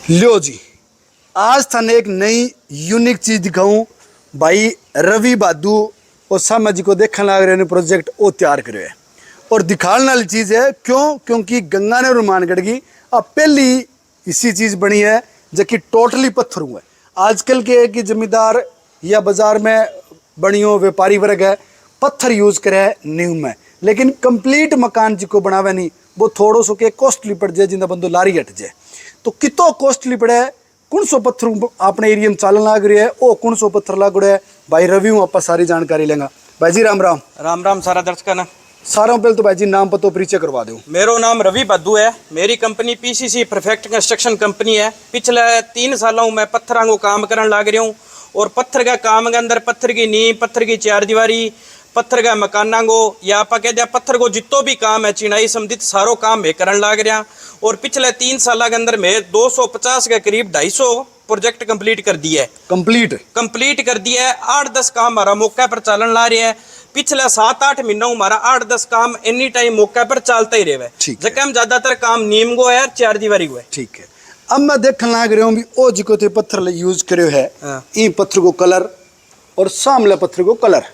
लो जी, आज थाने एक नई यूनिक चीज दिखाऊं। भाई रवि बादू और सामा जी को देखने लग रहे ने प्रोजेक्ट वो तैयार करे है और दिखाने वाली चीज है। क्यों? क्योंकि गंगानगर मानगढ़ की अब पहली इसी चीज बनी है जो कि टोटली पत्थर हुआ है। आजकल के कि जमींदार या बाजार में बनी हो व्यापारी वर्ग है पत्थर यूज करे नींव में, लेकिन कंप्लीट मकान जी को बनावे नहीं, वो थोड़ो सो के कॉस्टली पड़ जाए जिंदा बंदो लारी हट जाए। तो कितो कॉस्टली पड़े कौन सौ पत्थर अपने एरिया में चालन लाग रही है ओ कौन सौ पत्थर लाग रहा है भाई रवि हूँ आप सारी जानकारी लेंगे। भाई जी राम राम। राम राम सारा दर्शकों ने। सारों पहले तो भाई जी नाम पतो परिचय करवा दो। मेरा नाम रवि बादू है। मेरी company PCC perfect construction company है। पिछले 3 सालों में पत्थर को काम करने लग रहा हूँ और पत्थर का काम के अंदर पत्थर की नींव, पत्थर की चारदीवारी, पत्थर का मकाना को या आप कह दिया पत्थर को जितो भी काम है चिनाई संबंधित सारो काम मैं करने लग रहा। और पिछले 3 साल के अंदर मैं 250 के करीब 250 प्रोजेक्ट कंप्लीट कर दिया है। कंप्लीट कर दिया है। 8-10 काम हमारा मौके पर चलन ला रहे हैं। पिछले 7-8 महीनों हमारा 8-10 काम एनी टाइम मौके पर चलता ही रहे। जबकि हम ज्यादातर काम नीम को है और चारदीवारी को है। ठीक है, अब मैं देखने लग रहा हूँ भी ओ जिको ते पत्थर यूज करे है ई पत्थर को कलर और सामले पत्थर को कलर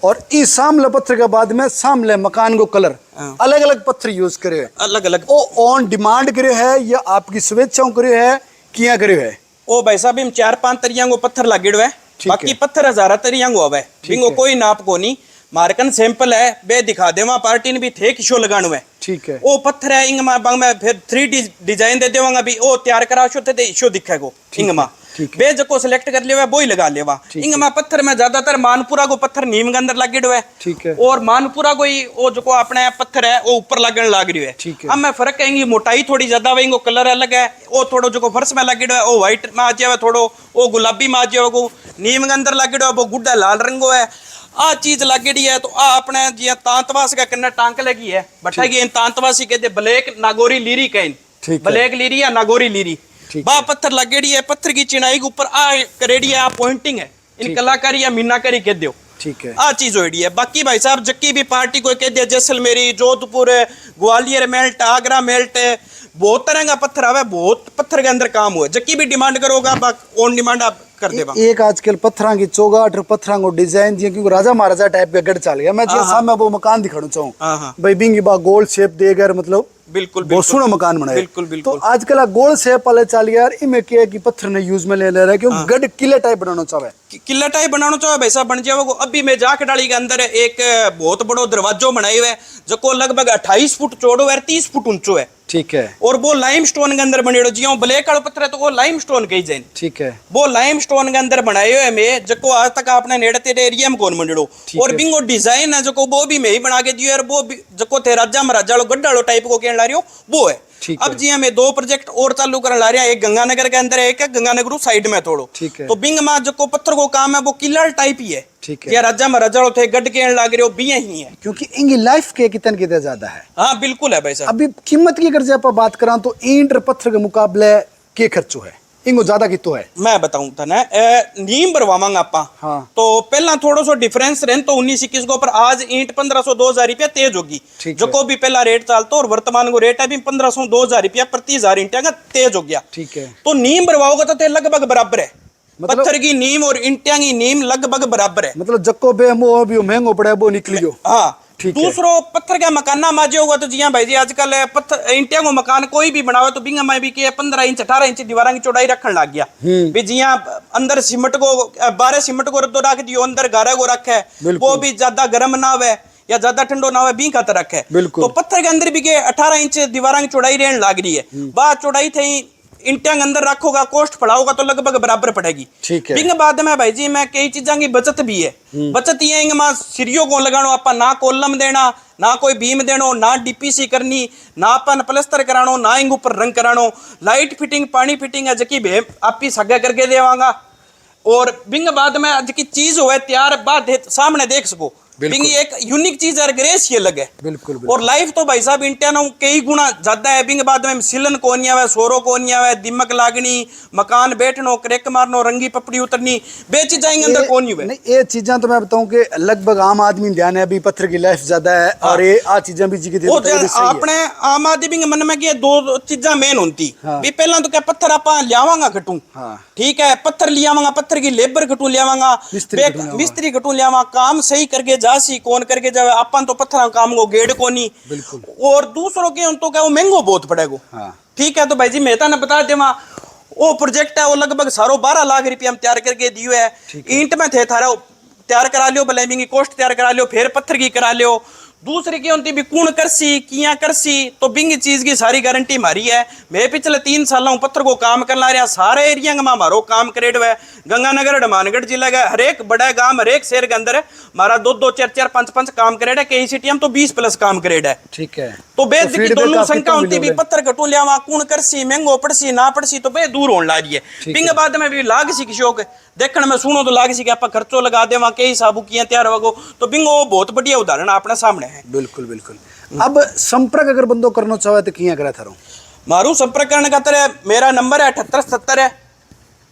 और इस सामले पत्थर के बाद में सामले मकान को कलर अलग अलग पत्थर यूज करे है। अलग अलग ओ ऑन डिमांड करे है या आपकी स्वेच्छाओं करे है किया करे है? ओ भाई साहब हम 4-5 तरिया को पत्थर लगे हुए, बाकी पत्थर 1000 तरिया को हवे बिंगो कोई नाप को नहीं। मार्कन सैंपल है बे दिखा दे वहां पार्टी ने भी थे किशो लगानो है। ठीक है, ओ पत्थर है इंग में बंग में फिर 3D डिजाइन दे देवांगा भी ओ तैयार करा शो थे इशो दिखेगो इंग में बे जको सिलेक्ट कर लेवा वो ही लगा लेवा। इंग में पत्थर में ज्यादातर मानपुरा को पत्थर नीम के अंदर लगे हुए ठीक है और मानपुरा को ही ओ जो अपने पत्थर है वो ऊपर लगने लग रही है। अब मैं फर्क कहेंगी मोटाई थोड़ी ज्यादा है, कलर अलग है। ओ थोड़ो जो फर्श में लगे हुए ओ व्हाइट में आ जाए, थोड़ो ओ गुलाबी में आ जाए, नीम के अंदर लगे हुए वो गुड्डा लाल रंगो है। आ चीज लगेड़ी है तो आ अपने जी तांतवास का कन्ना टांक लगी है बठा की तांतवासी कहते ब्लैक नागौरी लीरी कहीं ब्लैक लीरी या नागौरी लीरी बा पत्थर लगेड़ी है। पत्थर की चिनाई के ऊपर आ करेड़ी है, आ पॉइंटिंग है, इन कलाकारी या मीनाकारी कह दो। ठीक है, आ चीज होड़ी है। बाकी भाई साहब जक्की भी पार्टी को कह दिया जैसलमेरी, जोधपुर, ग्वालियर मेल्ट, आगरा मेल्ट, बहुत तरह का पत्थर आवे, बहुत पत्थर के अंदर काम हुआ। जक्की भी डिमांड करोगा ऑन डिमांड आप कर देगा। एक आजकल पत्थर की चौगाट और पत्थर को डिजाइन जी क्योंकि राजा महाराजा टाइप का गढ़ चल गया। मैं जी सामने वो मकान दिखाना चाहूँ भाई बिंगी बा गोल शेप देकर मतलब बिल्कुल बहुत सोना मकान बनाया। बिल्कुल तो आजकल गोल शेप वाले चल गया यार इनमें क्या है कि पत्थर ने यूज में ले रहा है क्यों गढ़ किले टाइप बनाना चाहे किला टाइप बनाना चाहे वैसा बन जाओगे। अभी मैं जाके डाली के अंदर एक बहुत बड़ो दरवाजो बनाए हुए जो लगभग 28 फुट चौड़ो है, 30 फुट ऊंचो है। ठीक है, और वो लाइम स्टोन के अंदर बने जियो ब्लैक वाला पत्थर है तो वो लाइम स्टोन कही जाए। ठीक है, वो लाइम स्टोन के अंदर बनाए हुए मैं जो आज तक आपने नेड़े तेरे एरिया में कौन बनेड़ो। और बिंगो डिजाइन है जो वो भी मैं ही बना के दियो और वो जो थे राजा महाराजा गड्ढा टाइप को कहने ला रही हो वो है। अब जी हमें 2 प्रोजेक्ट और चालू करने ला रहे हैं, एक गंगानगर के अंदर है, एक गंगानगर साइड में थोड़ो। तो बिंग में जो पत्थर को काम है वो किला टाइप ही है। ठीक है, या राजा महाराजा थे गड्ढ के लाग रहे हो भी ही है क्योंकि इनकी लाइफ के कितने ज्यादा है। हाँ बिल्कुल है भाई साहब। अभी कीमत की अगर आप बात करा तो ईंट पत्थर के मुकाबले के खर्चो है इनको ज्यादा कितो है? मैं बताऊं था ना नीम भरवावांगे आपा। हाँ। तो पहला थोड़ा सो डिफरेंस रहे तो 19-21 के ऊपर आज ईंट 1500-2000 रुपया तेज होगी जो को भी पहला रेट चलता और वर्तमान को रेट है भी 1500-2000 रुपया प्रति 1000 ईंटा का तेज हो गया। ठीक है, तो नीम भरवाओगे तो लगभग बराबर है। मतलब पत्थर की नीम और ईंटिया की नीम लगभग बराबर है। मतलब जक्को बेमो भी महंगो पड़ा वो निकलियो। हाँ, दूसरो पत्थर का मकाना माजे होगा तो जी हाँ भाई जी आजकल पत्थर ईंटिया को मकान कोई भी बनावे तो बिंगा में भी के 15 इंच 18 इंच दीवार की चौड़ाई रखने लग गया भी जी हाँ अंदर सीमेंट को 12 सीमेंट को तो रख दियो, अंदर गारा को रखे वो भी ज्यादा गर्म ना हो या ज्यादा ठंडो ना हो बी का रखे। तो पत्थर के अंदर भी के 18 इंच दीवार की चौड़ाई रहने लग रही है। बात चौड़ाई थी इंटिया के अंदर रखोगा कॉस्ट पड़ाओगा तो लगभग बराबर पड़ेगी। ठीक है, बिंग बाद में भाई जी मैं कई चीजा की बचत भी है। बचत ये इंग में सिरियो को लगानो आपा ना कॉलम देना ना कोई बीम देनो ना डीपीसी करनी ना अपन प्लस्तर करानो ना इंग ऊपर रंग करानो, लाइट फिटिंग पानी फिटिंग है जकी भे आप ही सगा करके देवांगा। और बिंग बाद में जकी चीज हो तैयार बात सामने देख सको बिंगी एक यूनिक चीज है, ग्रेस ये लगे बिल्कुल और लाइफ तो भाई साहब इंडिया ना कई गुना ज्यादा है। बिंग बाद में सिलन कोनी आवे, सोरो कोनी आवे, दिमक लागनी, मकान बैठनो, क्रेक मारनो, रंगी पपड़ी उतरनी, बेची जाएंगे अंदर कोनी हुए। नहीं ये चीजें तो मैं बताऊं कि लगभग आम आदमी ध्यान है, अभी पत्थर की लाइफ ज्यादा है और ये आ चीजें भी जी के अपने आम आदमी के मन में क्या दो चीजा मेन होती भी, पहला तो क्या पत्थर आप लियावांगा घटू, ठीक है, पत्थर लियावांगा, पत्थर की लेबर घटू लियावांगा, मिस्त्री घटू लियावा, काम सही करके जासी कौन करके जावे, अपन तो पत्थर काम को गेड़ कोनी, और दूसरों के तो क्या वो महंगो बहुत पड़ेगा, ठीक है। तो भाई जी मेहता ने बता देवा वो प्रोजेक्ट है वो लगभग सारो 12 लाख रुपया हम तैयार करके दियो है। ईंट में थे थारा तैयार करा लियो, ब्लेमिंग की कॉस्ट तैयार करा लियो, फिर पत्थर की करा लियो, दूसरी की होती भी कूण करसी किया करसी, तो बिंग चीज की सारी गारंटी मारी है। मैं पिछले 3 सालों पत्थर को काम कर ला रहा, सारे एरिया में मारो काम करे हुए, गंगानगर हनुमानगढ़ जिला का हर एक बड़ा गांव, हर एक शहर के अंदर मारा 2-2 4-4 5-5 काम करे, कई सिटी में तो 20+ काम करे है, ठीक है। तो बेद की दोनों शंका होती भी पत्थर घटू लिया कूण करसी महंगो पड़सी ना पड़सी, तो बे दूर होने ला रही है। बिंग बाद में भी लाग सी शौक देखने में सुनो तो लाग सी कि आप खर्चो लगा दे वहां कई साबू किया तैयार होगो, तो बिंगो बहुत बढ़िया उदाहरण अपने सामने है। बिल्कुल बिल्कुल। अब संपर्क अगर बंदो करना चाहे तो किया करा थारो? मारू संपर्क करने का तरह मेरा नंबर है 78 है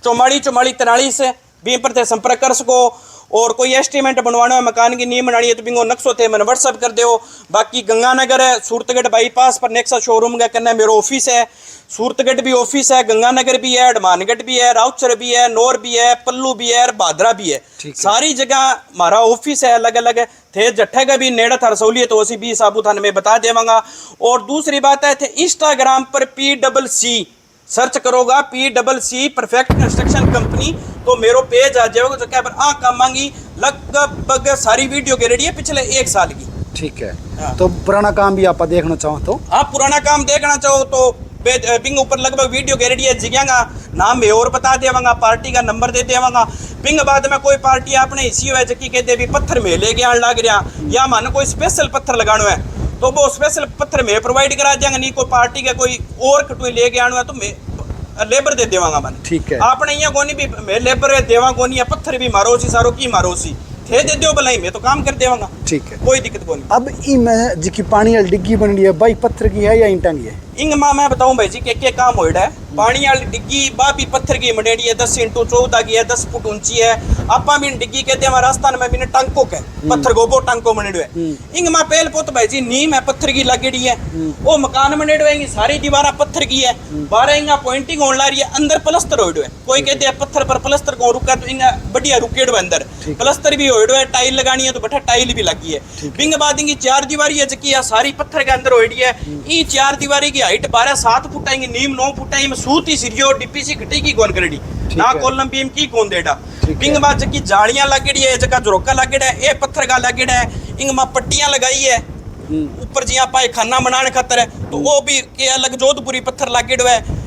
44 44 43 है, भी पर थे संपर्क कर सको। और कोई एस्टीमेट बनवाना है, मकान की नींव बनानी है तो बिंगो नक्शो थे मैंने व्हाट्सअप कर दो। बाकी गंगानगर है, सूरतगढ़ बाईपास पर नेक्सा शोरूम का करना मेरा ऑफिस है, सूरतगढ़ भी ऑफिस है, गंगानगर भी है, हनुमानगढ़ भी है, राउचर भी है, नौर भी है, पल्लू भी है, भादरा भी है, सारी जगह हमारा ऑफिस है अलग अलग थे। जट्ठे का भी नेड़ा था सहूलियत हो सी भी साबू थाने में बता देवांगा। और दूसरी बात है थे इंस्टाग्राम पर PCC सर्च करोगा, PCC परफेक्ट कंस्ट्रक्शन कंपनी, तो मेरो पेज आ जाएगा जो क्या पर काम मांगी लगभग सारी वीडियो के रेडी है पिछले 1 साल की, ठीक है। तो पुराना काम भी आप देखना चाहो तो आप पुराना काम देखना चाहो तो बिंग ऊपर लगभग वीडियो के रेडी है, जगह का नाम भी और बता देवांगा, पार्टी का नंबर दे देवांगा। बिंग बाद में कोई पार्टी आपने इसी वजह की कहते भी पत्थर में लेके आने लग रहा या मानो कोई स्पेशल पत्थर लगाना है तो वो स्पेशल पत्थर में प्रोवाइड करा देंगे, नहीं कोई पार्टी का कोई और कटुई लेके आना है तो मैं लेबर दे देवांगा मन, ठीक है। आपने यहाँ कोनी भी मैं लेबर देवा कोनी है, पत्थर भी मारो सी सारो की मारो सी थे दे दो भलाई मैं तो काम कर देवांगा, ठीक है, कोई दिक्कत कोनी। अब ई में जी की पानी वाली डिग्गी बन रही है भाई, पत्थर की है या ईंटा की है? इंग मां मैं बताऊं भाई जी के काम होड़ा है। पानी वाली डिग्गी बाबी पत्थर की बनेड़ी है, 10 x 14 की है, 10 फुट ऊंची है। आपा भी डिग्गी कहते हैं राजस्थान में भी टांको के पत्थर गोबो टांको बनेड़ो है। इंग मां पहल पोत भाई जी नीम है पत्थर की लगेड़ी है, वो मकान बनेड़ो है, सारी दीवारा पत्थर की है, 12 इंगा पॉइंटिंग होने ला रही है, अंदर प्लास्टर होड़ो है। कोई कहते हैं पत्थर पर प्लास्टर को रुका तो इंगा बढ़िया रुकेड़ो है, अंदर प्लास्टर भी होड़ो है, टाइल लगानी है तो बैठा टाइल भी लगी है। बिंग बाद इंगी 4 दीवारी है जकी सारी पत्थर के अंदर होड़ी है। ई 4 दीवारी की हाइट 12-7 फुट आएंगे, नीम 9 फुट आएंगे, सूती सिरियो डीपीसी घटी की कौन करेड़ी ना कॉलम बीम की कौन देड़ा। बिंग बाद जकी जालियां लगेड़ी है, जका झरोका लगेड़ा है, ए पत्थर का लगेड़ा है। इंग मा पट्टियां लगाई है ऊपर जी आप खाना बनाने खातर है तो वो भी के अलग जोधपुरी पत्थर लगेड़ो है।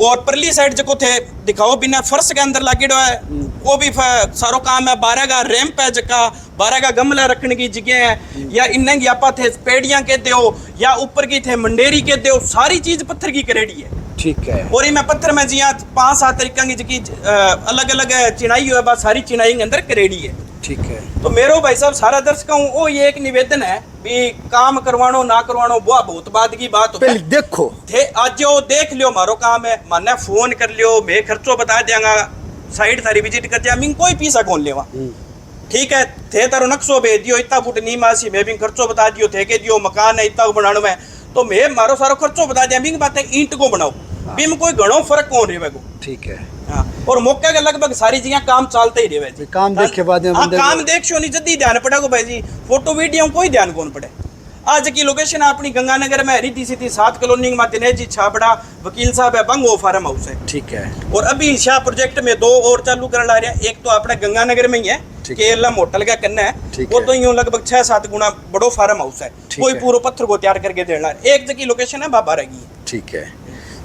और परली साइड जको थे दिखाओ बिना फर्श के अंदर लगेड़ो है, वो भी सारो काम है। 12 का रैंप है, जका 12 का गमला रखने की जगह है, या इन्हें की आपा थे पेड़ियां कहते हो या ऊपर की थे मंडेरी कहते हो, सारी चीज पत्थर की करेड़ी है, ठीक है। और इनमें पत्थर में जिया 5-7 तरीका की जकी अलग अलग चिनाई हो है, सारी चिनाई के अंदर करेड़ी है, ठीक है। तो मेरो भाई साहब सारा दर्शकों वो ये एक निवेदन है भी काम करवानो ना करवानो वो बहुत बाद की बात है। देखो थे आज जो देख लियो मारो काम है, माने फोन कर लियो, मैं खर्चो बता देंगा, साइड सारी विजिट कर दिया, मिंग कोई पैसा कौन लेवा, ठीक है। थे तारो नक्शो भेज दियो, इतना फुट नीम आसी, मैं भी खर्चो बता दियो, थे के दियो मकान है इतना बनाने में, तो मैं मारो सारो खर्चो बता दिया, मिंग बात है ईंट को बनाओ, भी में कोई घणो फर्क कौन रहे को, ठीक है। हाँ, और मौके के लगभग सारी जगह काम चलते ही रहे, काम देख के बाद काम देख शो नहीं जल्दी ध्यान पड़ेगा भाई जी, फोटो वीडियो कोई ध्यान कौन पड़े। आज की लोकेशन अपनी गंगानगर में रिद्धि सिद्धि 7 कॉलोनी में दिनेश जी छाबड़ा वकील साहब है, बंगो फार्म हाउस है, ठीक है। और अभी शाह प्रोजेक्ट में 2 और चालू कर ला रहे हैं, एक तो अपना गंगानगर में ही है KLM होटल का करना है, वो तो यूं लगभग 6-7 गुना बड़ो फार्म हाउस है, कोई पूरा पत्थर को तैयार करके देना है। एक जगह लोकेशन है बाबा रहेगी, ठीक है।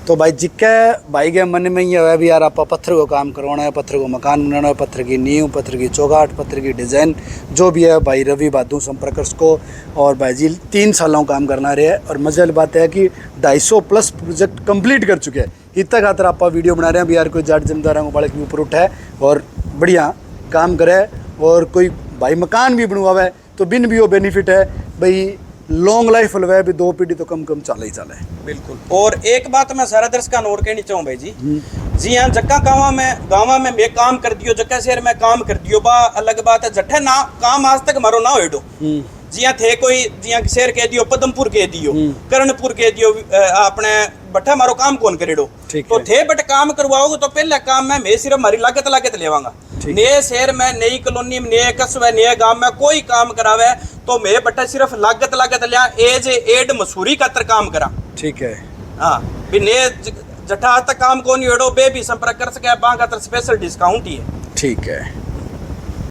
तो भाई जिक्का भाई के मन में ये है भी यार आप पत्थर को काम करवाना है, पत्थर को मकान बनाना है, पत्थर की नींव, पत्थर की चौगाट, पत्थर की डिज़ाइन जो भी है भाई रवि बादू संपर्कर्स को। और भाई जी 3 सालों काम करना रहे है, और मजे वाली बात है कि 250+ प्रोजेक्ट कंप्लीट कर चुके हैं। इतना खातर आप वीडियो बना रहे हैं भी यार कोई जाट जमींदारों को बड़े के ऊपर उठा है और बढ़िया काम करे, और कोई भाई मकान भी बनवावे तो बिन भी वो बेनिफिट है भाई लॉन्ग लाइफ लवे भी 2 पीढ़ी तो कम चले ही चले। बिल्कुल। और एक बात मैं सारा दर्शकों और कहनी चाहूँ भाई जी, जी हाँ, जक्का गाँव में मैं काम कर दियो, जक्का शहर में काम कर दियो, बा अलग बात है। जट्ठे ना काम आज तक मारो ना होइडो, जी हाँ थे कोई जी हाँ शहर कह दियो, पदमपुर कह दियो, कर्णपुर कह दियो, अपने बट्ठा मारो काम कौन करेडो, तो थे बट काम करवाओगे तो पहले काम मैं सिर्फ हमारी लागत लेवांगा। नए शहर में, नई कॉलोनी में, नए कस्बे, नए गांव में कोई काम करावे तो मैं बट्टा सिर्फ लागत लिया एज एड मसूरी खातर काम करा। ठीक है। हाँ भी नए जट्ठा तक काम कौन होड़ो बे भी संपर्क कर सके, बांगा स्पेशल डिस्काउंट ही है। ठीक है।